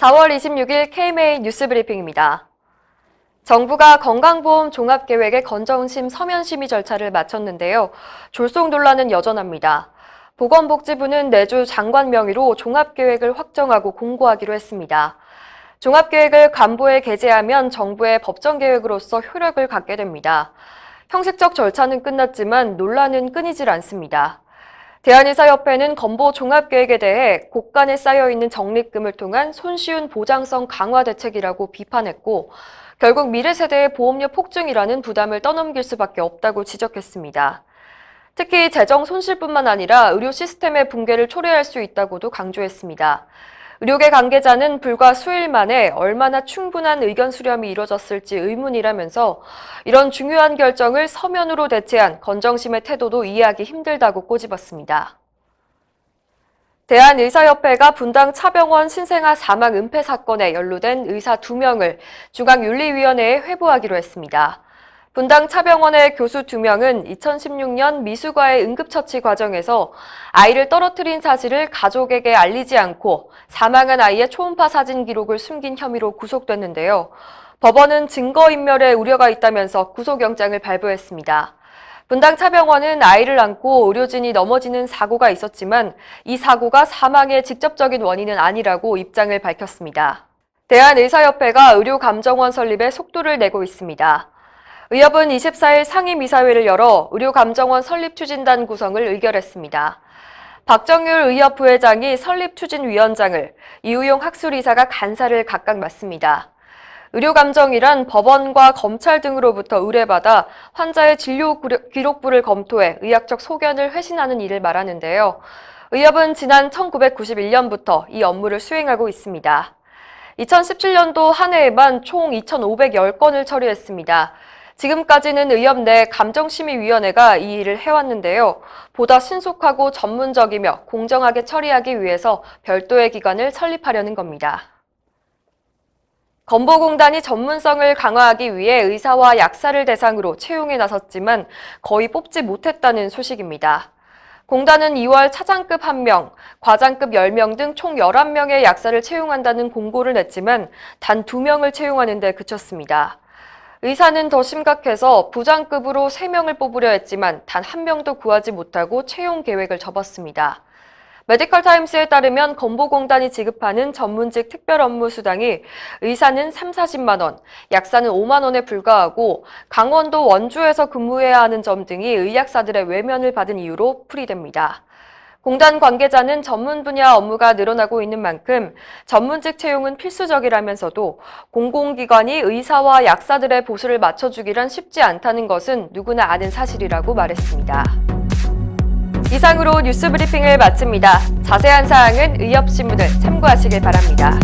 4월 26일 KMA 뉴스브리핑입니다. 정부가 건강보험 종합계획의 건정심 서면심의 절차를 마쳤는데요. 졸속 논란은 여전합니다. 보건복지부는 내주 장관 명의로 종합계획을 확정하고 공고하기로 했습니다. 종합계획을 간부에 게재하면 정부의 법정계획으로서 효력을 갖게 됩니다. 형식적 절차는 끝났지만 논란은 끊이질 않습니다. 대한의사협회는 건보 종합계획에 대해 곳간에 쌓여있는 적립금을 통한 손쉬운 보장성 강화 대책이라고 비판했고 결국 미래 세대의 보험료 폭증이라는 부담을 떠넘길 수밖에 없다고 지적했습니다. 특히 재정 손실뿐만 아니라 의료 시스템의 붕괴를 초래할 수 있다고도 강조했습니다. 의료계 관계자는 불과 수일 만에 얼마나 충분한 의견 수렴이 이뤄졌을지 의문이라면서 이런 중요한 결정을 서면으로 대체한 건정심의 태도도 이해하기 힘들다고 꼬집었습니다. 대한의사협회가 분당 차병원 신생아 사망 은폐 사건에 연루된 의사 2명을 중앙윤리위원회에 회부하기로 했습니다. 분당 차병원의 교수 2명은 2016년 미숙아의 응급처치 과정에서 아이를 떨어뜨린 사실을 가족에게 알리지 않고 사망한 아이의 초음파 사진 기록을 숨긴 혐의로 구속됐는데요. 법원은 증거인멸의 우려가 있다면서 구속영장을 발부했습니다. 분당 차병원은 아이를 안고 의료진이 넘어지는 사고가 있었지만 이 사고가 사망의 직접적인 원인은 아니라고 입장을 밝혔습니다. 대한의사협회가 의료감정원 설립에 속도를 내고 있습니다. 의협은 24일 상임이사회를 열어 의료감정원 설립추진단 구성을 의결했습니다. 박정률 의협 부회장이 설립추진위원장을, 이우용 학술이사가 간사를 각각 맡습니다. 의료감정이란 법원과 검찰 등으로부터 의뢰받아 환자의 진료 기록부를 검토해 의학적 소견을 회신하는 일을 말하는데요. 의협은 지난 1991년부터 이 업무를 수행하고 있습니다. 2017년도 한 해에만 총 2,510건을 처리했습니다. 지금까지는 의협 내 감정심의위원회가 이 일을 해왔는데요. 보다 신속하고 전문적이며 공정하게 처리하기 위해서 별도의 기관을 설립하려는 겁니다. 건보공단이 전문성을 강화하기 위해 의사와 약사를 대상으로 채용에 나섰지만 거의 뽑지 못했다는 소식입니다. 공단은 2월 차장급 1명, 과장급 10명 등 총 11명의 약사를 채용한다는 공고를 냈지만 단 2명을 채용하는 데 그쳤습니다. 의사는 더 심각해서 부장급으로 3명을 뽑으려 했지만 단 1명도 구하지 못하고 채용 계획을 접었습니다. 메디컬타임스에 따르면 건보공단이 지급하는 전문직 특별 업무 수당이 의사는 30-40만 원, 약사는 5만 원에 불과하고 강원도 원주에서 근무해야 하는 점 등이 의약사들의 외면을 받은 이유로 풀이됩니다. 공단 관계자는 전문 분야 업무가 늘어나고 있는 만큼 전문직 채용은 필수적이라면서도 공공기관이 의사와 약사들의 보수를 맞춰주기란 쉽지 않다는 것은 누구나 아는 사실이라고 말했습니다. 이상으로 뉴스브리핑을 마칩니다. 자세한 사항은 의협신문을 참고하시길 바랍니다.